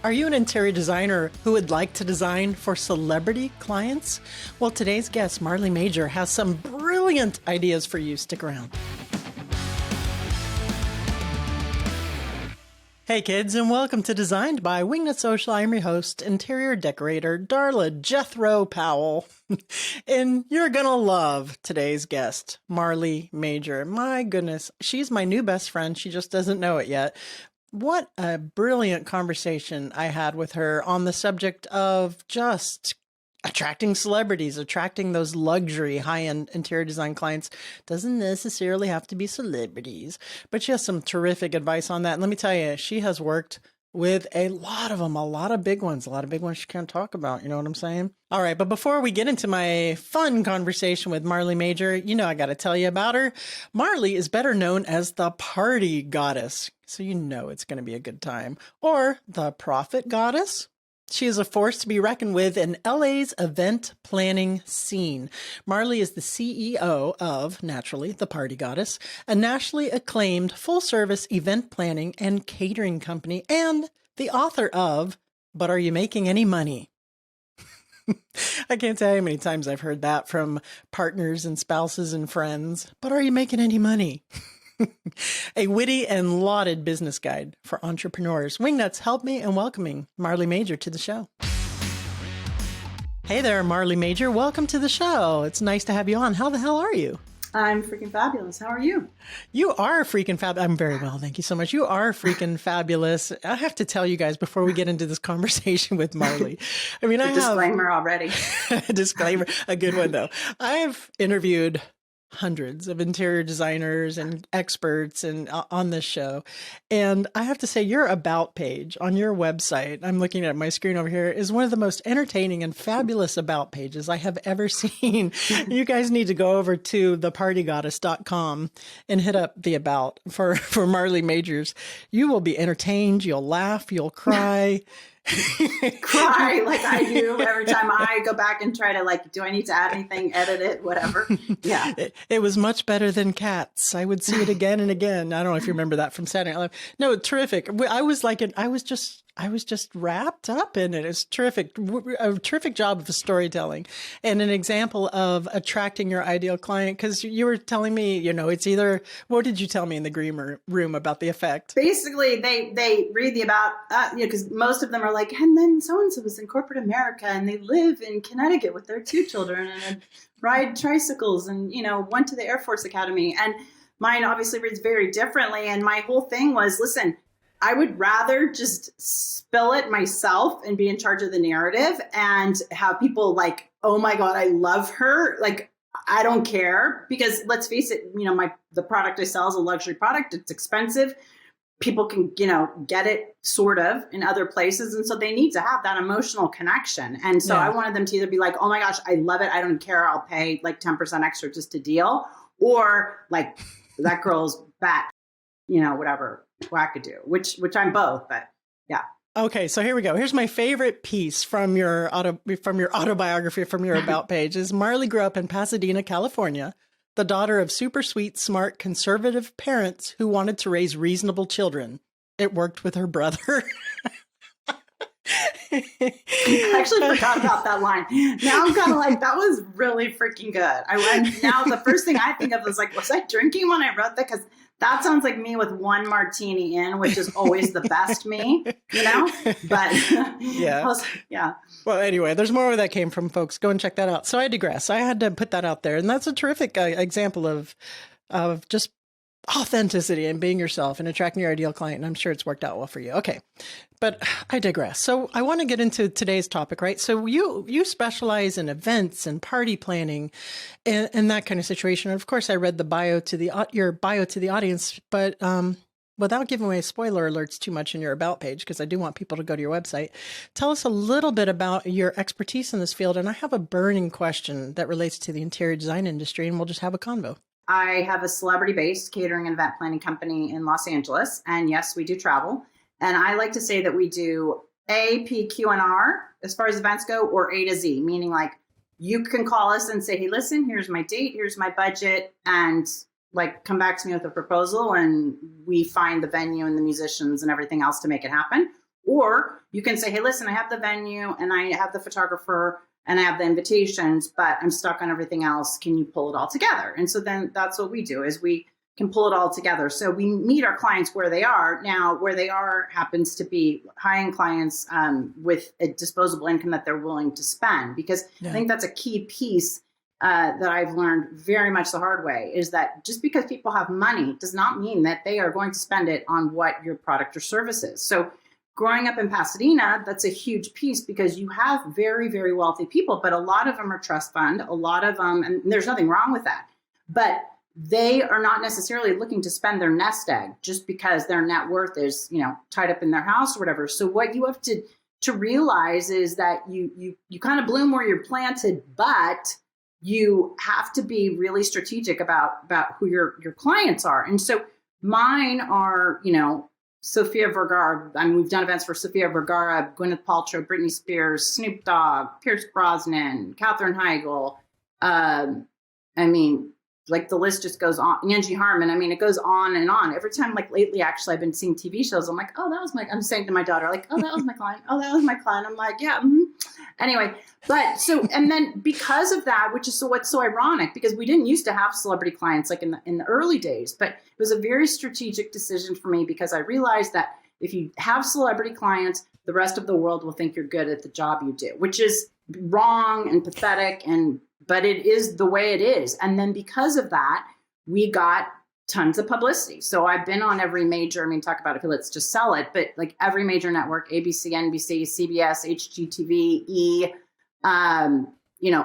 Are you an interior designer who would like to design for celebrity clients? Well, today's guest, Marley Major, has some brilliant ideas for you. Stick around. Hey kids, and welcome to Designed by Wingnut Social. I'm your host, interior decorator Darla Jethro Powell. And you're gonna love today's guest, Marley Major. My goodness, she's my new best friend. She just doesn't know it yet. What a brilliant conversation I had with her on the subject of just attracting celebrities, attracting those luxury high-end interior design clients. Doesn't necessarily have to be celebrities, but she has some terrific advice on that. And let me tell you, she has worked with a lot of them, a lot of big ones she can't talk about. You know what I'm saying? All right. But before we get into my fun conversation with Marley Major, I got to tell you about her. Marley is better known as the party goddess. So it's going to be a good time. Or the profit goddess. She is a force to be reckoned with in LA's event planning scene. Marley is the CEO of, naturally, The Party Goddess, a nationally acclaimed full-service event planning and catering company, and the author of But Are You Making Any Money? I can't tell you how many times I've heard that from partners and spouses and friends. But are you making any money? A witty and lauded business guide for entrepreneurs. Wingnuts, help me in welcoming Marley Major to the show. Hey there, Marley Major. Welcome to the show. It's nice to have you on. How the hell are you? I'm freaking fabulous. How are you? You are freaking fab. I'm very well. Thank you so much. You are freaking fabulous. I have to tell you guys before we get into this conversation with Marley. I mean, disclaimer already. A disclaimer, a good one though. I've interviewed hundreds of interior designers and experts and on this show. And I have to say, your about page on your website, I'm looking at my screen over here, is one of the most entertaining and fabulous about pages I have ever seen. You guys need to go over to thepartygoddess.com and hit up the about for Marley Majors. You will be entertained. You'll laugh. You'll cry. Cry like I do every time I go back and try to do I need to add anything, edit it, whatever. Yeah. It was much better than Cats. I would see it again and again. I don't know if you remember that from Saturday Night Live. No, terrific. I was just wrapped up in it. It's terrific. A terrific job of storytelling and an example of attracting your ideal client. Because you were telling me, it's either, what did you tell me in the green room about the effect? Basically, they read the about, because most of them are like, and then so-and-so was in corporate America and they live in Connecticut with their 2 children and ride tricycles and, went to the Air Force Academy. And mine obviously reads very differently. And my whole thing was, listen, I would rather just spill it myself and be in charge of the narrative and have people like, oh my God, I love her. Like, I don't care, because let's face it, the product I sell is a luxury product. It's expensive. People can, get it sort of in other places. And so they need to have that emotional connection. And so I wanted them to either be like, oh my gosh, I love it. I don't care. I'll pay like 10% extra just to deal. Or like, that girl's bat, whatever. Wackadoo, which I'm both, but yeah. Okay, so here we go. Here's my favorite piece from your autobiography, from your about page. Is Marley grew up in Pasadena, California, the daughter of super sweet, smart, conservative parents who wanted to raise reasonable children. It worked with her brother. I actually forgot about that line. Now I'm kind of like, that was really freaking good. Now the first thing I think of is like, was I drinking when I wrote that? Because that sounds like me with 1 martini in, which is always the best me, But yeah. Well, anyway, there's more where that came from, folks. Go and check that out. So I digress. I had to put that out there, and that's a terrific example of just authenticity and being yourself and attracting your ideal client. And I'm sure it's worked out well for you. Okay. But I digress. So I want to get into today's topic, right? So you specialize in events and party planning and that kind of situation. And of course, I read your bio to the audience, but without giving away spoiler alerts too much in your about page, because I do want people to go to your website, tell us a little bit about your expertise in this field. And I have a burning question that relates to the interior design industry, and we'll just have a convo. I have a celebrity-based catering and event planning company in Los Angeles. And yes, we do travel. And I like to say that we do A, P, Q, and R as far as events go, or A to Z, meaning like you can call us and say, hey, listen, here's my date, here's my budget, and like come back to me with a proposal and we find the venue and the musicians and everything else to make it happen. Or you can say, hey, listen, I have the venue and I have the photographer and I have the invitations, but I'm stuck on everything else. Can you pull it all together? And so then that's what we do, is we can pull it all together. So we meet our clients where they are. Now, where they are happens to be high-end clients with a disposable income that they're willing to spend, because I think that's a key piece that I've learned very much the hard way, is that just because people have money does not mean that they are going to spend it on what your product or service is. So growing up in Pasadena, that's a huge piece, because you have very, very wealthy people, but a lot of them are trust fund, a lot of them, and there's nothing wrong with that, but they are not necessarily looking to spend their nest egg just because their net worth is, tied up in their house or whatever. So what you have to realize is that you kind of bloom where you're planted, but you have to be really strategic about who your clients are. And so mine are, Sofia Vergara. I mean, we've done events for Sofia Vergara, Gwyneth Paltrow, Britney Spears, Snoop Dogg, Pierce Brosnan, Katherine Heigl. Like the list just goes on. Angie Harmon. I mean, it goes on and on. Every time, like lately, actually, I've been seeing TV shows. I'm like, oh, I'm saying to my daughter, like, oh, that was my client. Oh, that was my client. I'm like, yeah. Mm-hmm. Anyway, but so, and then because of that, which is what's so ironic, because we didn't used to have celebrity clients like in the early days, but it was a very strategic decision for me, because I realized that if you have celebrity clients, the rest of the world will think you're good at the job you do, which is wrong and pathetic, but it is the way it is. And then because of that, we got tons of publicity. So I've been on every major, talk about it, let's just sell it, but like every major network, ABC, NBC, CBS, HGTV,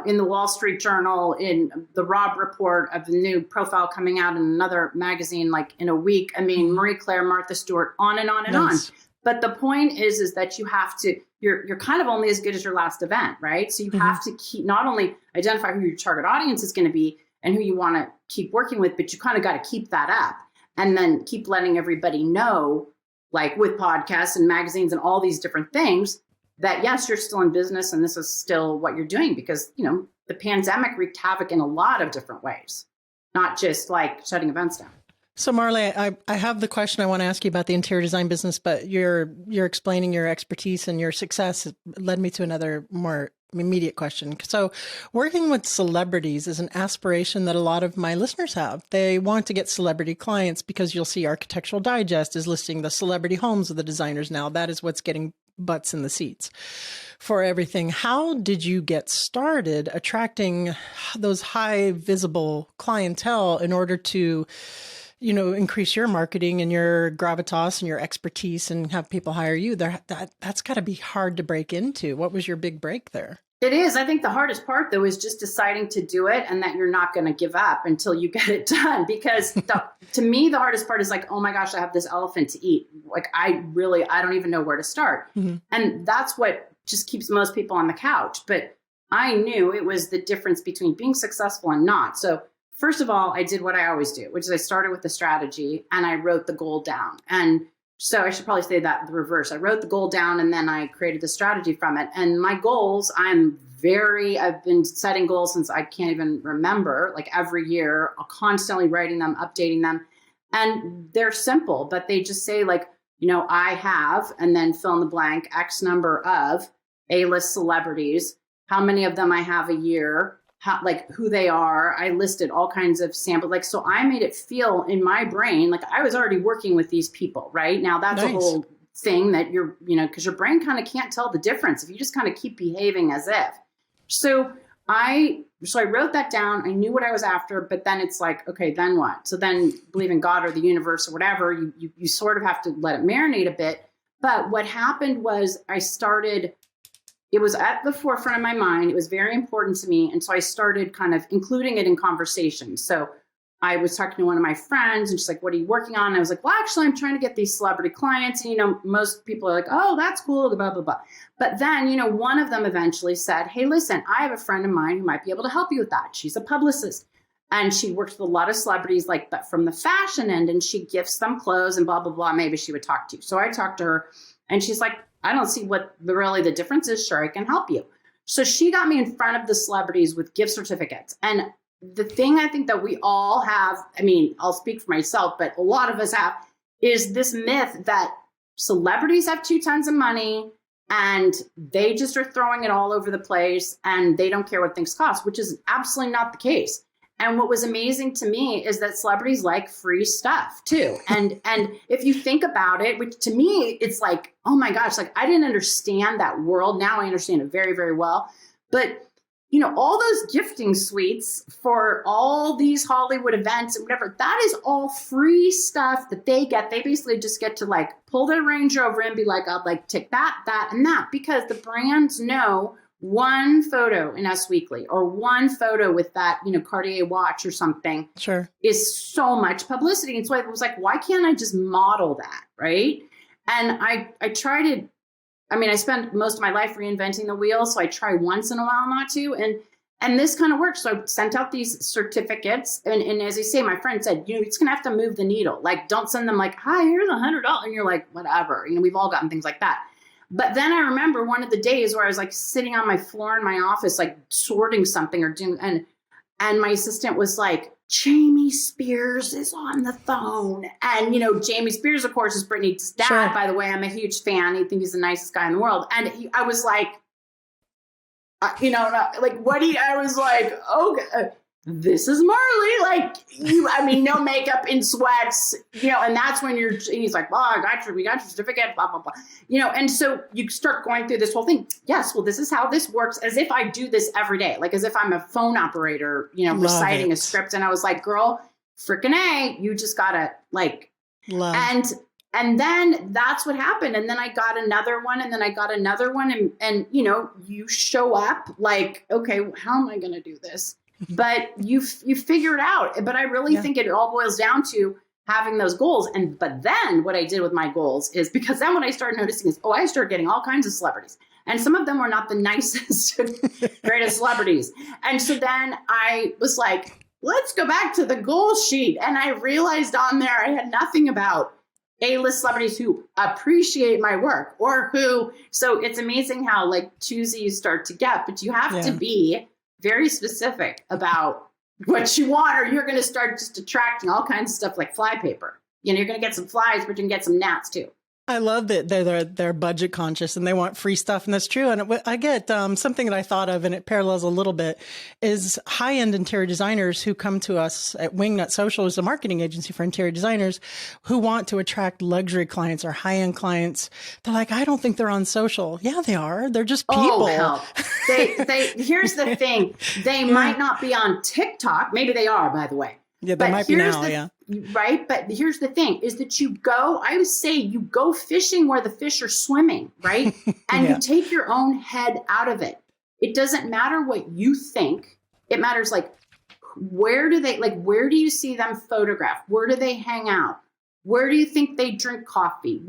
in the Wall Street Journal, in the Rob Report of the new profile coming out in another magazine, like in a week. Marie Claire, Martha Stewart, on and on and on. But the point is that you have to, you're kind of only as good as your last event, right? So you have to keep, not only identify who your target audience is going to be and who you want to keep working with, but you kind of got to keep that up, and then keep letting everybody know, like with podcasts and magazines and all these different things, that yes, you're still in business and this is still what you're doing, because, the pandemic wreaked havoc in a lot of different ways, not just like shutting events down. So Marley, I have the question I want to ask you about the interior design business, but you're explaining your expertise and your success led me to another more immediate question. So working with celebrities is an aspiration that a lot of my listeners have. They want to get celebrity clients, because you'll see Architectural Digest is listing the celebrity homes of the designers now. That is what's getting butts in the seats for everything. How did you get started attracting those high visible clientele in order to increase your marketing and your gravitas and your expertise and have people hire you? That's got to be hard to break into. What was your big break there? It is. I think the hardest part, though, is just deciding to do it, and that you're not going to give up until you get it done. Because to me, the hardest part is like, oh my gosh, I have this elephant to eat. Like, I don't even know where to start. Mm-hmm. And that's what just keeps most people on the couch. But I knew it was the difference between being successful and not. So first of all, I did what I always do, which is I started with the strategy and I wrote the goal down. And so I should probably say that the reverse. I wrote the goal down and then I created the strategy from it. And my goals, I've been setting goals since I can't even remember, like every year, constantly writing them, updating them. And they're simple, but they just say like, I have, and then fill in the blank, X number of A-list celebrities, how many of them I have a year, who they are. I listed all kinds of samples. So I made it feel in my brain like I was already working with these people, right? Now that's nice. A whole thing that because your brain kind of can't tell the difference if you just kind of keep behaving as if. So I wrote that down. I knew what I was after, but then it's like, okay, then what? So then believe in God or the universe or whatever, you sort of have to let it marinate a bit. But what happened was it was at the forefront of my mind. It was very important to me. And so I started kind of including it in conversations. So I was talking to one of my friends and she's like, what are you working on? And I was like, well, actually, I'm trying to get these celebrity clients. And, most people are like, oh, that's cool, blah, blah, blah. But then, one of them eventually said, hey, listen, I have a friend of mine who might be able to help you with that. She's a publicist. And she works with a lot of celebrities, but from the fashion end, and she gifts them clothes and blah, blah, blah. Maybe she would talk to you. So I talked to her and she's like, I don't see what really the difference is. Sure, I can help you. So she got me in front of the celebrities with gift certificates. And the thing I think that we all have, I'll speak for myself, but a lot of us have, is this myth that celebrities have 2 tons of money and they just are throwing it all over the place and they don't care what things cost, which is absolutely not the case. And what was amazing to me is that celebrities like free stuff too. And if you think about it, which to me, it's like, oh my gosh, like I didn't understand that world. Now I understand it very, very well. But you know, all those gifting suites for all these Hollywood events and whatever, that is all free stuff that they get. They basically just get to like pull their Range Rover and be like, I'll like take that, and that, because the brands know one photo in Us Weekly or one photo with that, you know, Cartier watch or something is so much publicity. And so I was like, why can't I just model that? Right. And I try to, I mean, I spent most of my life reinventing the wheel, so I try once in a while not to. And this kind of works. So I sent out these certificates. And as I say, my friend said, you know, it's going to have to move the needle. Like, don't send them like, hi, here's $100. And you're like, whatever. You know, we've all gotten things like that. But then I remember one of the days where I was like sitting on my floor in my office, like sorting something or doing, and my assistant was like, Jamie Spears is on the phone. And, you know, Jamie Spears, of course, is Britney's dad, by the way. I'm a huge fan. I think he's the nicest guy in the world. And I was like, you know, like, I was like, okay, this is Marley. Like, I mean, no makeup, in sweats, you know, and that's when he's like, well, we got your certificate, blah, blah, blah. You know, and so you start going through this whole thing. Yes, well, this is how this works, as if I do this every day, like as if I'm a phone operator, you know, reciting a script. And I was like, girl, frickin' A, you just gotta like, and then that's what happened. And then I got another one, and then I got another one. And you know, you show up like, okay, how am I going to do this? But you figure it out. But I really think it all boils down to having those goals. But then what I did with my goals is, because then what I started noticing is, I started getting all kinds of celebrities. And some of them were not the nicest, greatest celebrities. And so then I was like, let's go back to the goal sheet. And I realized on there I had nothing about A-list celebrities who appreciate my work, or who, so it's amazing how like choosy you start to get, but you have to be very specific about what you want, or you're going to start just attracting all kinds of stuff like flypaper. You know, you're going to get some flies, but you can get some gnats too. I love that they're budget conscious and they want free stuff, and that's true. And I get something that I thought of, and it parallels a little bit, is high-end interior designers who come to us at Wingnut Social, as a marketing agency for interior designers, who want to attract luxury clients or high-end clients. They're like, I don't think they're on social. Yeah, they are. They're just people. Oh, hell. They here's the thing. They might not be on TikTok. Maybe they are, by the way. Yeah, they might be now, Right. But here's the thing is that I would say you go fishing where the fish are swimming, right? And you take your own head out of it. It doesn't matter what you think. It matters like, where do you see them photographed? Where do they hang out? Where do you think they drink coffee?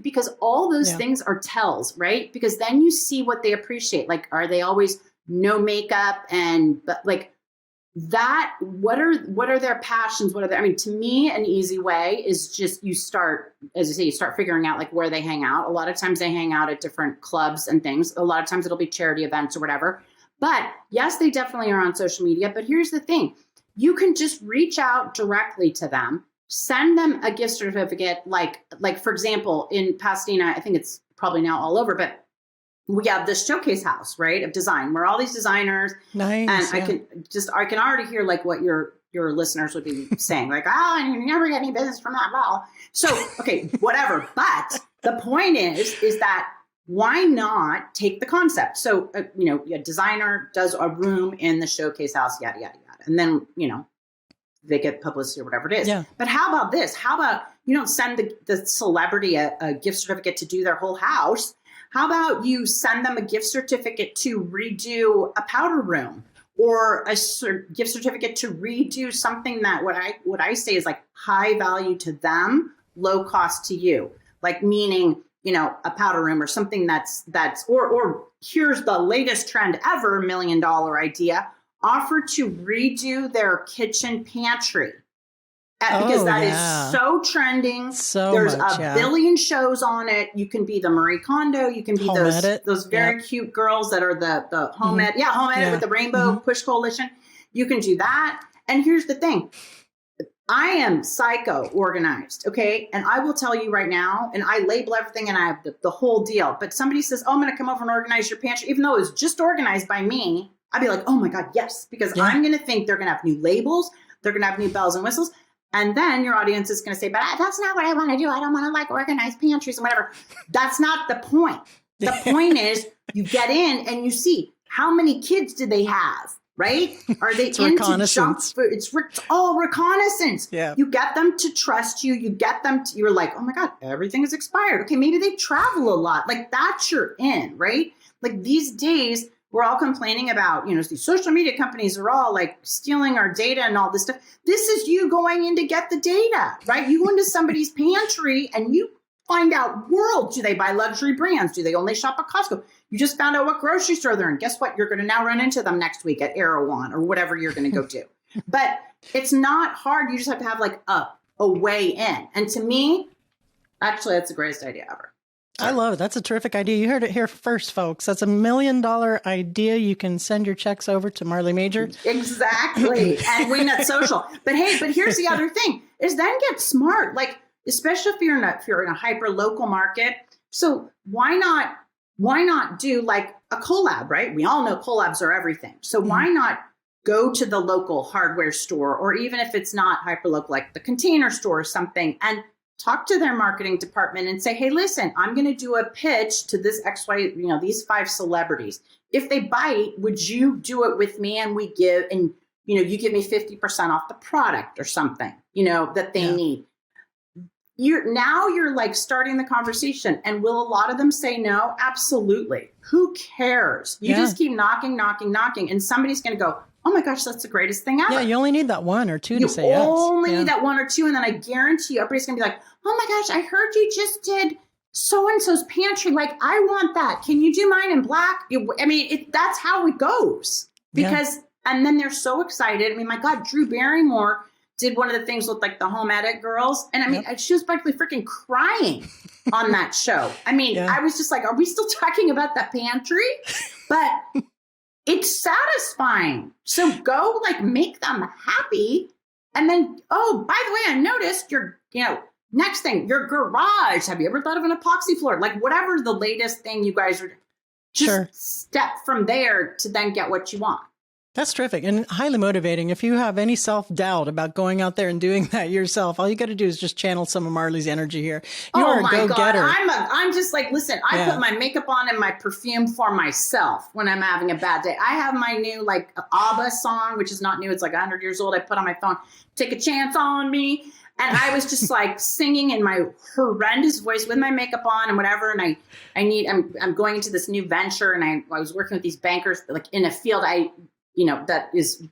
Because all those things are tells, right? Because then you see what they appreciate. Like, are they always no makeup but like, that, what are their passions? To me, an easy way is just you start figuring out like where they hang out. A lot of times they hang out at different clubs and things. A lot of times it'll be charity events or whatever. But yes, they definitely are on social media. But here's the thing. You can just reach out directly to them, send them a gift certificate. Like for example, in Pasadena, I think it's probably now all over, but we have this showcase house, right, of design, where all these designers, and I can already hear like what your listeners would be saying, like, you never get any business from that ball. So, okay, whatever. But the point is that why not take the concept? So, a designer does a room in the showcase house, yada, yada, yada. And then, they get publicity or whatever it is. Yeah. But how about this? How about you don't send the celebrity a gift certificate to do their whole house? How about you send them a gift certificate to redo a powder room, or a gift certificate to redo something that what I say is like high value to them, low cost to you, like meaning, a powder room or something that's or here's the latest trend ever, $1 million idea, offer to redo their kitchen pantry. Because that is so trending. There's a billion shows on it. You can be the Marie Kondo. You can be those very cute girls that are the home ed. Yeah, home ed with the Rainbow Push Coalition. You can do that. And here's the thing. I am psycho organized, okay? And I will tell you right now, and I label everything and I have the whole deal. But somebody says, oh, I'm going to come over and organize your pantry, even though it was just organized by me. I'd be like, oh my God, yes. Because I'm going to think they're going to have new labels. They're going to have new bells and whistles. And then your audience is going to say, but that's not what I want to do. I don't want to like organize pantries and whatever. That's not the point. The point is you get in and you see how many kids do they have? Right? Are they into junk food? It's all reconnaissance. Yeah. You get them to trust you. You get them to, you're like, oh my God, everything is expired. Okay, maybe they travel a lot. Like that's your in, right? Like these days, we're all complaining about, these social media companies are all like stealing our data and all this stuff. This is you going in to get the data, right? You go into somebody's pantry and you find out do they buy luxury brands? Do they only shop at Costco? You just found out what grocery store they're in. Guess what? You're going to now run into them next week at Erewhon or whatever you're going to go do. But it's not hard. You just have to have like a way in. And to me, actually, that's the greatest idea ever. I love it. That's a terrific idea. You heard it here first, folks. That's $1 million idea. You can send your checks over to Marley Major. Exactly. And Wingnut Social. But here's the other thing is then get smart. Like, especially if you're in a hyper local market. So why not do like a collab, right? We all know collabs are everything. So why not go to the local hardware store, or even if it's not hyper local, like the Container Store or something, and talk to their marketing department and say, hey, listen, I'm going to do a pitch to this XY, these 5 celebrities. If they bite, would you do it with me? And you give me 50% off the product or something, that they need. You're like starting the conversation. And will a lot of them say no? Absolutely. Who cares? You just keep knocking. And somebody's going to go, oh my gosh, that's the greatest thing ever. Yeah, you only need that 1 or 2 to say yes. You only need that 1 or 2. And then I guarantee you, everybody's going to be like, oh my gosh, I heard you just did so-and-so's pantry. Like, I want that. Can you do mine in black? That's how it goes. Because, and then they're so excited. I mean, my God, Drew Barrymore did one of the things with like the Home Edit girls. And she was practically freaking crying on that show. I was just like, are we still talking about the pantry? But it's satisfying. So go like make them happy. And then, oh, by the way, I noticed next thing, your garage. Have you ever thought of an epoxy floor? Like whatever the latest thing you guys are, just step from there to then get what you want. That's terrific and highly motivating. If you have any self-doubt about going out there and doing that yourself, all you got to do is just channel some of Marley's energy here. You are a go-getter. I'm just like, listen, I put my makeup on and my perfume for myself when I'm having a bad day. I have my new like ABBA song, which is not new. It's like 100 years old. I put on my phone, Take a Chance on Me. And I was just like singing in my horrendous voice with my makeup on and whatever. And I'm going into this new venture and I was working with these bankers like in a field that is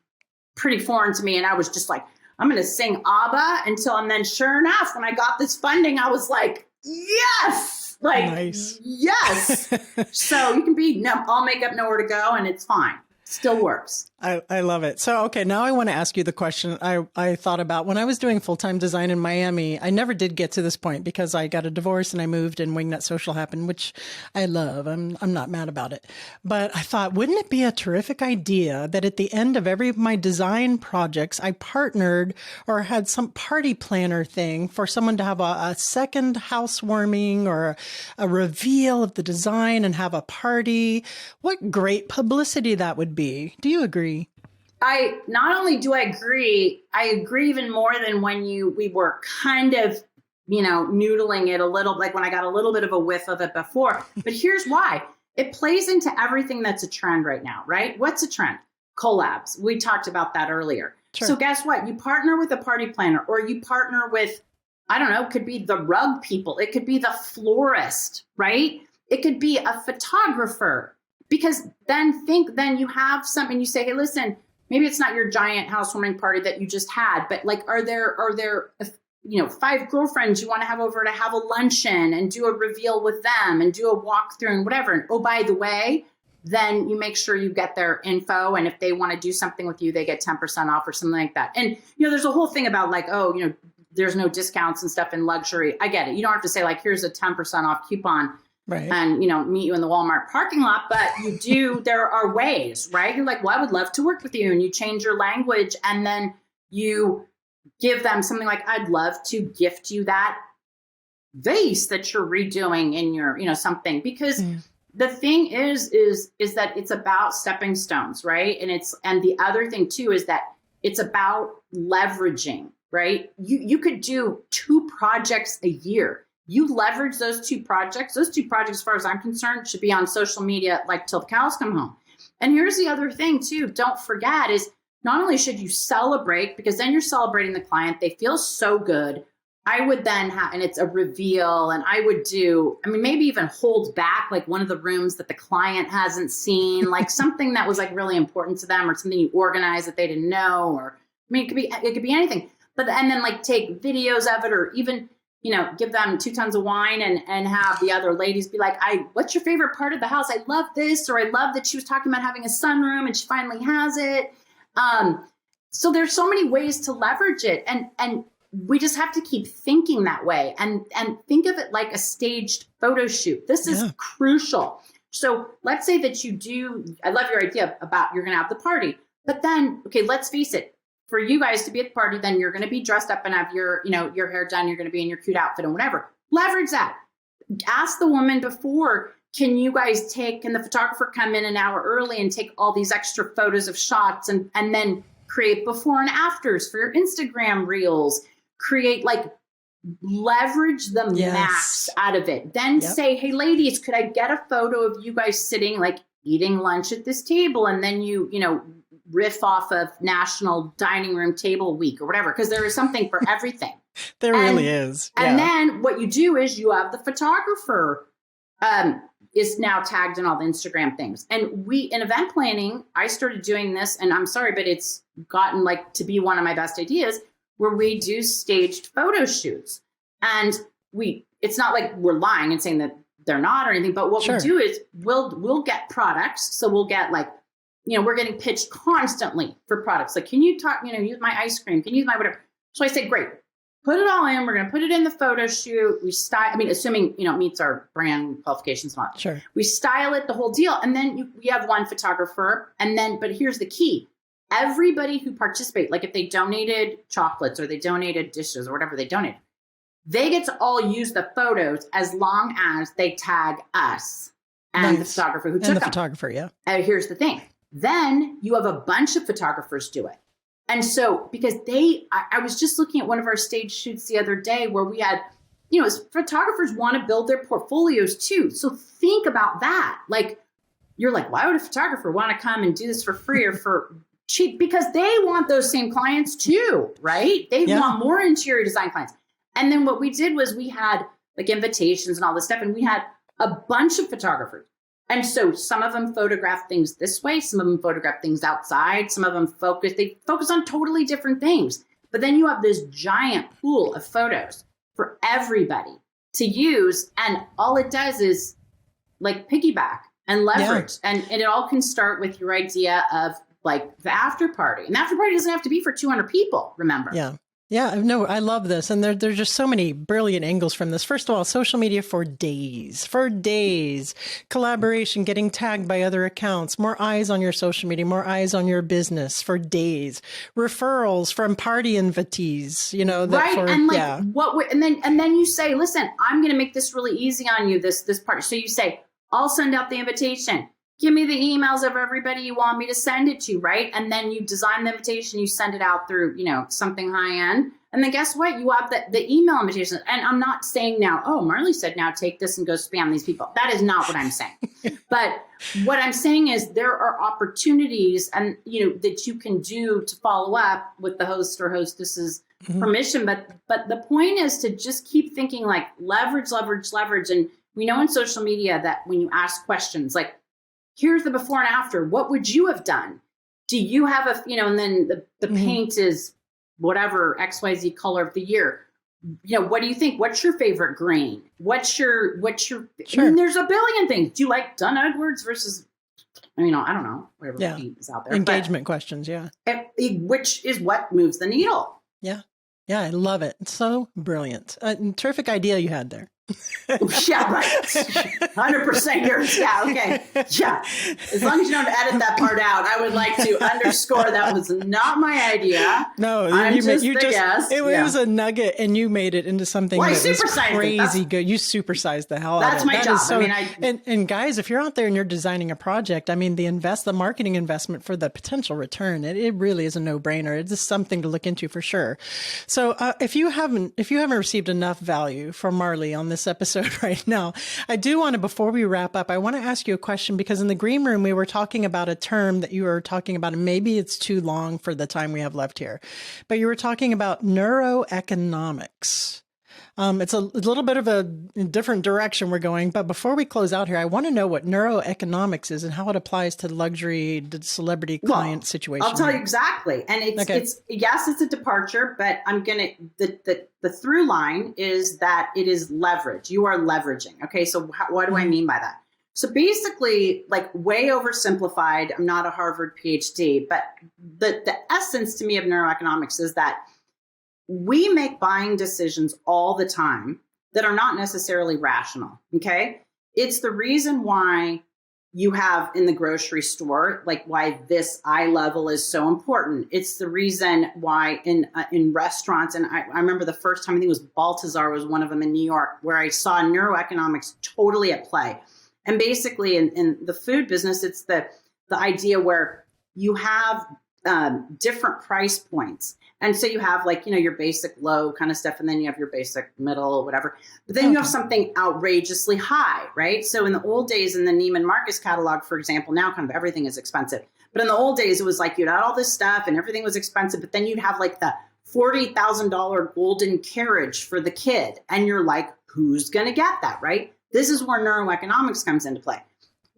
pretty foreign to me. And I was just like, I'm going to sing ABBA and then sure enough, when I got this funding, I was like, yes, like, nice. Yes. So you can be all makeup, nowhere to go. And it's fine. Still works. I love it. So, okay, now I want to ask you the question I thought about when I was doing full-time design in Miami. I never did get to this point because I got a divorce and I moved and Wingnut Social happened, which I love. I'm not mad about it. But I thought, wouldn't it be a terrific idea that at the end of every of my design projects, I partnered or had some party planner thing for someone to have a second housewarming or a reveal of the design and have a party? What great publicity that would be. Do you agree? Not only do I agree even more than when we were kind of, noodling it a little, like when I got a little bit of a whiff of it before. But here's why. It plays into everything that's a trend right now, right? What's a trend? Collabs. We talked about that earlier. Sure. So guess what? You partner with a party planner or you partner with, I don't know, it could be the rug people. It could be the florist, right? It could be a photographer. Because then you have something, you say, hey, listen, maybe it's not your giant housewarming party that you just had, but like, are there 5 girlfriends you want to have over to have a luncheon and do a reveal with them and do a walkthrough and whatever. And oh, by the way, then you make sure you get their info. And if they want to do something with you, they get 10% off or something like that. And, there's a whole thing about like, there's no discounts and stuff in luxury. I get it. You don't have to say like, here's a 10% off coupon. Right. And, meet you in the Walmart parking lot, but there are ways, right? You're like, well, I would love to work with you. And you change your language and then you give them something like, I'd love to gift you that vase that you're redoing in your, something, because the thing is that it's about stepping stones, right? And the other thing too, is that it's about leveraging, right? You could do 2 projects a year. You leverage those 2 projects. Those 2 projects, as far as I'm concerned, should be on social media, like till the cows come home. And here's the other thing too, don't forget, is not only should you celebrate, because then you're celebrating the client, they feel so good. I would then have, and it's a reveal, and I would do, maybe even hold back like one of the rooms that the client hasn't seen, like something that was like really important to them, or something you organized that they didn't know, or it could be anything. And then like take videos of it, or even, give them 2 tons of wine and have the other ladies be like, what's your favorite part of the house? I love this, or I love that she was talking about having a sunroom and she finally has it. So there's so many ways to leverage it. And we just have to keep thinking that way, and think of it like a staged photo shoot. This is crucial. So let's say that you do, I love your idea about you're going to have the party, but then, okay, let's face it, for you guys to be at the party, then you're going to be dressed up and have your, your hair done. You're going to be in your cute outfit and whatever. Leverage that. Ask the woman before, can the photographer come in an hour early and take all these extra photos of shots, and then create before and afters for your Instagram reels, leverage the max out of it. Then say, hey ladies, could I get a photo of you guys sitting, like eating lunch at this table? And then you riff off of National Dining Room Table Week or whatever, because there is something for everything. There really is. And then what you do is you have the photographer is now tagged in all the Instagram things. And in event planning, I started doing this, and I'm sorry, but it's gotten like to be one of my best ideas, where we do staged photo shoots. And it's not like we're lying and saying that they're not or anything, but what we do is we'll get products. So we'll get like, we're getting pitched constantly for products. Like, can you use my ice cream? Can you use my whatever? So I say, great, put it all in. We're going to put it in the photo shoot. We style, assuming, it meets our brand qualifications and all that. Sure. We style it, the whole deal. And then we have one photographer. But here's the key. Everybody who participates, like if they donated chocolates or they donated dishes or whatever they donated, they get to all use the photos as long as they tag us and the photographer who took them. And the photographer, yeah. And here's the thing. Then you have a bunch of photographers do it. And so, because I was just looking at one of our stage shoots the other day where we had, as photographers want to build their portfolios too. So think about that. Like, you're like, why would a photographer want to come and do this for free or for cheap? Because they want those same clients too, right? They want more interior design clients. And then what we did was we had like invitations and all this stuff, and we had a bunch of photographers. And so some of them photograph things this way, some of them photograph things outside, some of them focus on totally different things. But then you have this giant pool of photos for everybody to use. And all it does is like piggyback and leverage. And it all can start with your idea of like the after party. And the after party doesn't have to be for 200 people, remember? Yeah. Yeah, no, I love this. And there's just so many brilliant angles from this. First of all, social media for days, collaboration, getting tagged by other accounts, more eyes on your social media, more eyes on your business for days, referrals from party invitees, right. And like and then you say, listen, I'm going to make this really easy on you, this party. So you say, I'll send out the invitation. Give me the emails of everybody you want me to send it to, right? And then you design the invitation, you send it out through, something high end. And then guess what? You have the email invitation. And I'm not saying now, oh, Marley said now take this and go spam these people. That is not what I'm saying. But what I'm saying is there are opportunities and, that you can do to follow up with the host or hostess's permission. But the point is to just keep thinking like leverage. And we know in social media that when you ask questions, like, here's the before and after. What would you have done? Do you have and then the paint is whatever XYZ color of the year. What do you think? What's your favorite green? What's your, Sure. And there's a billion things. Do you like Dunn Edwards versus, I don't know, whatever paint is out there. Engagement questions. Yeah. Which is what moves the needle. Yeah. Yeah. I love it. It's so brilliant. Terrific idea you had there. Yeah, right. 100% yours. Yeah, okay. Yeah. As long as you don't edit that part out, I would like to underscore that was not my idea. No, I'm you just you the just guest. it was a nugget, and you made it into something Well, I that was supersized it. crazy good. You supersized the hell out of it. That's my That job. is so, I mean, and guys, if you're out there and you're designing a project, I mean, the marketing investment for the potential return, it really is a no brainer. It's just something to look into for sure. So if you haven't received enough value from Marley on this episode right now, I do want to, before we wrap up, I want to ask you a question, because in the green room, we were talking about a term that you were talking about, and maybe it's too long for the time we have left here, but you were talking about neuroeconomics. It's a little bit of a different direction we're going, but before we close out here, I want to know what neuroeconomics is and how it applies to luxury, celebrity client situation. I'll tell you exactly. And it's yes, it's a departure, but the through line is that it is leverage. You are leveraging. Okay. So what do I mean by that? So basically, like, way oversimplified, I'm not a Harvard PhD, but the essence to me of neuroeconomics is that we make buying decisions all the time that are not necessarily rational. Okay. It's the reason why you have in the grocery store, like, why this eye level is so important. It's the reason why in restaurants, and I remember the first time, I think it was Baltazar was one of them in New York, where I saw neuroeconomics totally at play. And basically in the food business, it's the idea where you have different price points. And so you have, like, your basic low kind of stuff, and then you have your basic middle, whatever. But then you have something outrageously high, right? So in the old days, in the Neiman Marcus catalog, for example, now kind of everything is expensive. But in the old days, it was like you'd had all this stuff and everything was expensive, but then you'd have like the $40,000 golden carriage for the kid. And you're like, who's going to get that, right? This is where neuroeconomics comes into play.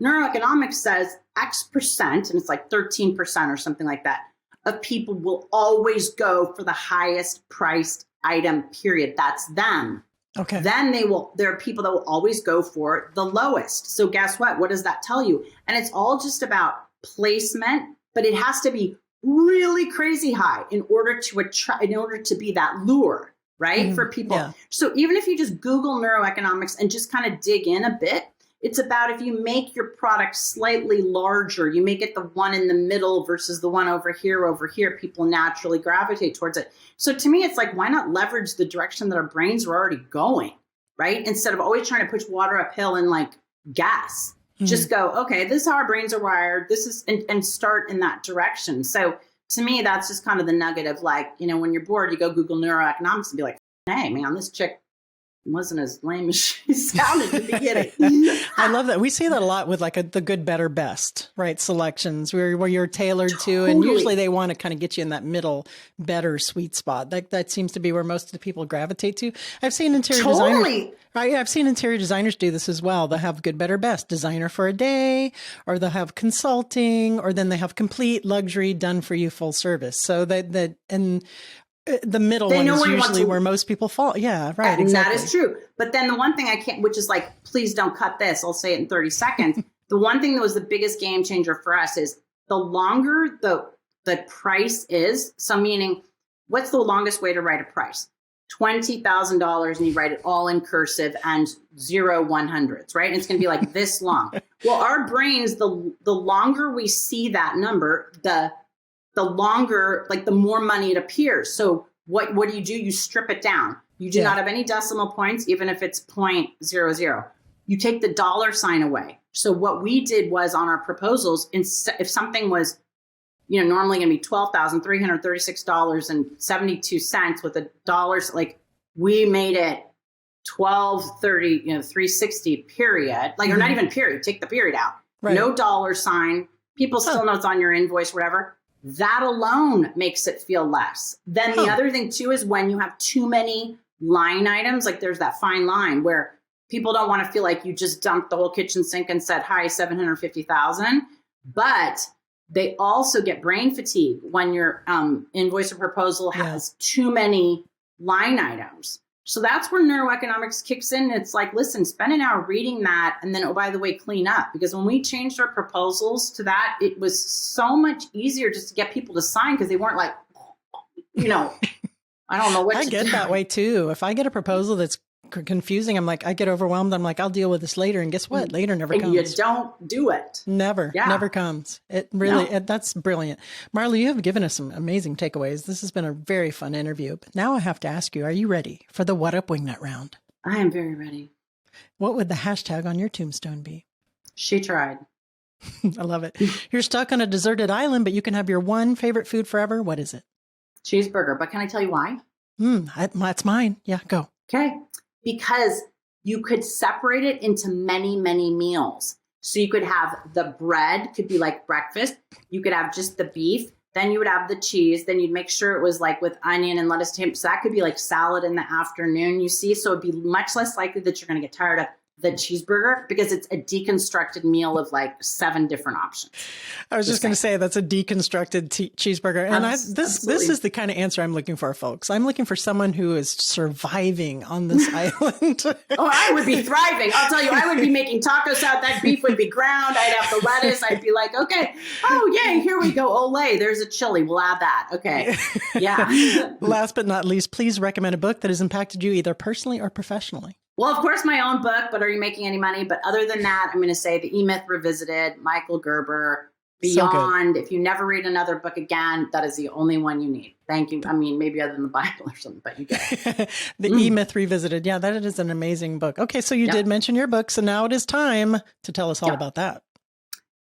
Neuroeconomics says X percent, and it's like 13% or something like that, of people will always go for the highest priced item, period. That's them. Okay. Then there are people that will always go for the lowest. So guess what? What does that tell you? And it's all just about placement, but it has to be really crazy high in order to be that lure, right? For people. Yeah. So even if you just Google neuroeconomics and just kind of dig in a bit, it's about, if you make your product slightly larger, you make it the one in the middle versus the one over here, people naturally gravitate towards it. So to me, it's like, why not leverage the direction that our brains are already going, right? Instead of always trying to push water uphill and like gas, just go, okay, this is how our brains are wired. This is, and start in that direction. So to me, that's just kind of the nugget of, like, when you're bored, you go Google neuroeconomics and be like, hey man, this chick wasn't as lame as she sounded at the beginning. I love that. We see that a lot with like the good, better, best, right? Selections where you're tailored to, and usually they want to kind of get you in that middle, better sweet spot. That seems to be where most of the people gravitate to. I've seen interior designers. Right, I've seen interior designers do this as well. They'll have good, better, best, designer for a day, or they'll have consulting, or then they have complete luxury, done for you, full service. So the middle one is usually where most people fall. Yeah, right. And exactly. That is true. But then the one thing I can't, which is like, please don't cut this, I'll say it in 30 seconds. The one thing that was the biggest game changer for us is the longer the price is. So meaning, what's the longest way to write a price? $20,000, and you write it all in cursive and 0 100s, right? And it's going to be like this long. Well, our brains, the longer we see that number, the longer, like, the more money it appears. So what do? You strip it down. You do not have any decimal points, even if it's 0.00. You take the dollar sign away. So what we did was, on our proposals, if something was, normally going to be $12,336.72 with $1, like, we made it $12.30, $360, period. Like, or not even period. Take the period out. Right. No dollar sign. People still know it's on your invoice, whatever. That alone makes it feel less. Then the other thing too is when you have too many line items, like, there's that fine line where people don't want to feel like you just dumped the whole kitchen sink and said, hi, 750,000. But they also get brain fatigue when your invoice or proposal has too many line items. So that's where neuroeconomics kicks in. It's like, listen, spend an hour reading that, and then, oh, by the way, clean up. Because when we changed our proposals to that, it was so much easier just to get people to sign, because they weren't like, I don't know what I get that way too. If I get a proposal that's confusing. I'm like, I get overwhelmed. I'm like, I'll deal with this later. And guess what? Later never comes. You don't do it. Never comes. It really, that's brilliant. Marley, you have given us some amazing takeaways. This has been a very fun interview. But now I have to ask you, are you ready for the What Up Wingnut round? I am very ready. What would the hashtag on your tombstone be? She tried. I love it. You're stuck on a deserted island, but you can have your one favorite food forever. What is it? Cheeseburger. But can I tell you why? That's mine. Yeah, go. Okay. Because you could separate it into many, many meals. So you could have the bread, could be like breakfast. You could have just the beef. Then you would have the cheese. Then you'd make sure it was like with onion and lettuce. So that could be like salad in the afternoon, you see. So it'd be much less likely that you're going to get tired of the cheeseburger because it's a deconstructed meal of like 7 different options. I was just going to say that's a deconstructed cheeseburger. And this is the kind of answer I'm looking for, folks. I'm looking for someone who is surviving on this island. Oh, I would be thriving. I'll tell you, I would be making taco salad. That beef would be ground. I'd have the lettuce. I'd be like, okay, oh, yay, here we go. Olay, there's a chili. We'll add that. Okay. Yeah. Last but not least, please recommend a book that has impacted you either personally or professionally. Well, of course, my own book, but Are You Making Any Money? But other than that, I'm going to say The E-Myth Revisited, Michael Gerber, Beyond. If you never read another book again, that is the only one you need. Thank you. I mean, maybe other than the Bible or something, but you get it. The E-Myth Revisited. Yeah, that is an amazing book. Okay, so you did mention your book, so now it is time to tell us all about that.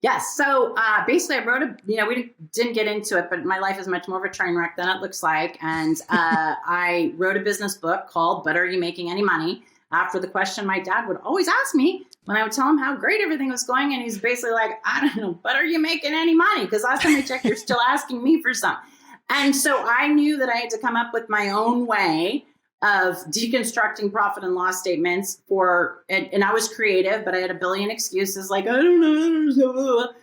Yes. So basically, I wrote we didn't get into it, but my life is much more of a train wreck than it looks like. And I wrote a business book called But Are You Making Any Money? After the question my dad would always ask me when I would tell him how great everything was going. And he's basically like, I don't know, but are you making any money? Because last time I checked, you're still asking me for some. And so I knew that I had to come up with my own way of deconstructing profit and loss statements and I was creative, but I had a billion excuses like, I don't know.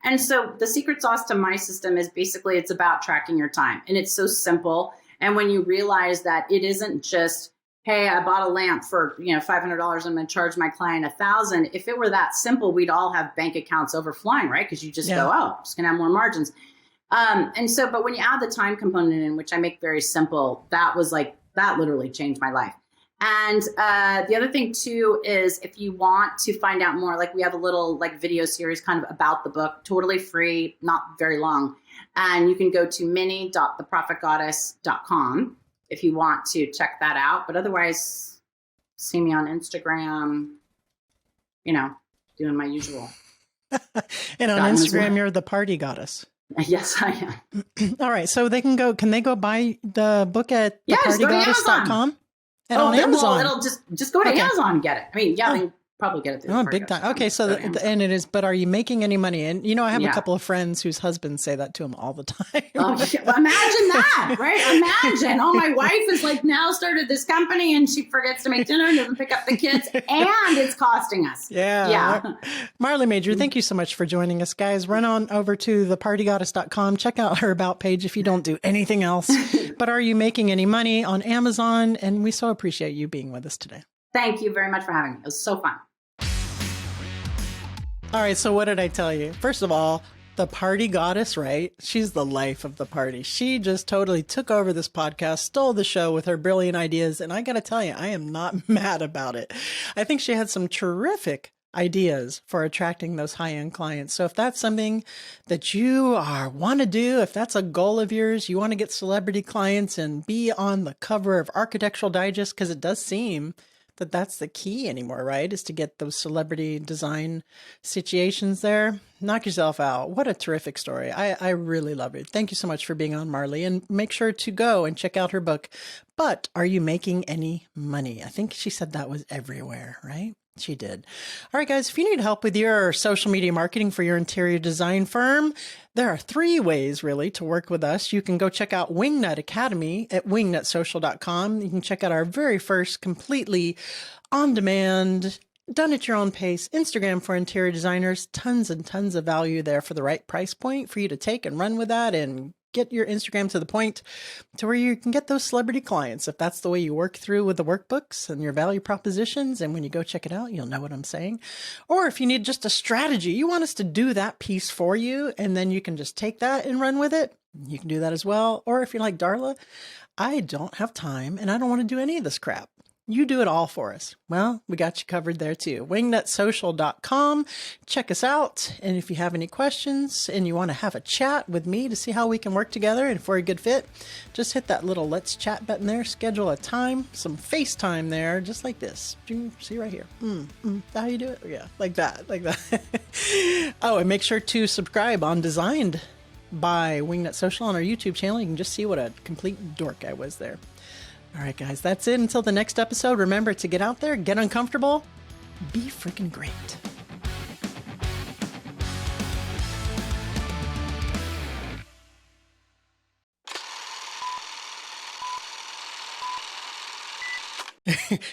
And so the secret sauce to my system is basically it's about tracking your time. And it's so simple. And when you realize that it isn't just, hey, I bought a lamp for $500. I'm going to charge my client $1,000. If it were that simple, we'd all have bank accounts overflowing, right? Because you just go, oh, I'm just going to have more margins. But when you add the time component in, which I make very simple, that literally changed my life. And the other thing too is if you want to find out more, like we have a little like video series kind of about the book, totally free, not very long. And you can go to mini.theprofitgoddess.com. if you want to check that out. But otherwise, see me on Instagram, doing my usual. And on Instagram, you're the party goddess. Yes, I am. All right. So can they go buy the book at thepartygoddess.com? And on Amazon. Well, it'll just go to Amazon and get it. I mean, they probably get it through big time. Okay, so and it is, but are you making any money? And I have a couple of friends whose husbands say that to them all the time. Oh, imagine that, right? Imagine. Oh, my wife is like now started this company and she forgets to make dinner and doesn't pick up the kids and it's costing us. Yeah. Marley Major, thank you so much for joining us, guys. Run on over to thepartygoddess.com. Check out her about page if you don't do anything else. But are you making any money on Amazon? And we so appreciate you being with us today. Thank you very much for having me. It was so fun. All right, so what did I tell you? First of all, the party goddess, right? She's the life of the party. She just totally took over this podcast, stole the show with her brilliant ideas, and I got to tell you, I am not mad about it. I think she had some terrific ideas for attracting those high-end clients. So if that's something that you want to do, if that's a goal of yours, you want to get celebrity clients and be on the cover of Architectural Digest, because it does seem that that's the key anymore, right? Is to get those celebrity design situations there. Knock yourself out. What a terrific story. I really love it. Thank you so much for being on, Marley. And make sure to go and check out her book. But are you making any money? I think she said that was everywhere, right? She did. All right, guys, if you need help with your social media marketing for your interior design firm, there are 3 ways really to work with us. You can go check out Wingnut Academy at wingnutsocial.com. You can check out our very first completely on-demand, done at your own pace Instagram for interior designers. Tons and tons of value there for the right price point for you to take and run with that and get your Instagram to the point to where you can get those celebrity clients. If that's the way you work through with the workbooks and your value propositions, and when you go check it out, you'll know what I'm saying. Or if you need just a strategy, you want us to do that piece for you, and then you can just take that and run with it. You can do that as well. Or if you're like, Darla, I don't have time and I don't want to do any of this crap. You do it all for us. Well, we got you covered there too. Wingnutsocial.com. Check us out. And if you have any questions and you want to have a chat with me to see how we can work together and if we're a good fit, just hit that little let's chat button there. Schedule a time, some FaceTime there, just like this. See right here. How you do it? Yeah, like that, like that. Oh, and make sure to subscribe on Designed by Wingnut Social on our YouTube channel. You can just see what a complete dork I was there. All right, guys, that's it. Until the next episode, remember to get out there, get uncomfortable, be freaking great.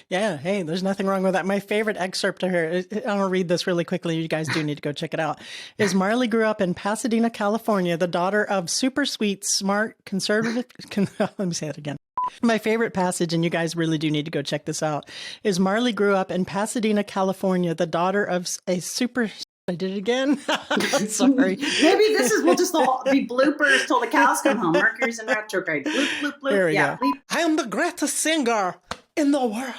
Yeah, hey, there's nothing wrong with that. My favorite excerpt here, I'll read this really quickly. You guys do need to go check it out. Is Marley grew up in Pasadena, California, the daughter of super sweet, smart, conservative. Let me say that again. My favorite passage, and you guys really do need to go check this out, is Marley grew up in Pasadena, California, the daughter of a super... I did it again. Sorry. Maybe this is, we'll just be bloopers till the cows come home. Mercury's in retrograde. Bloop, bloop, bloop. There we go. I am the greatest singer in the world.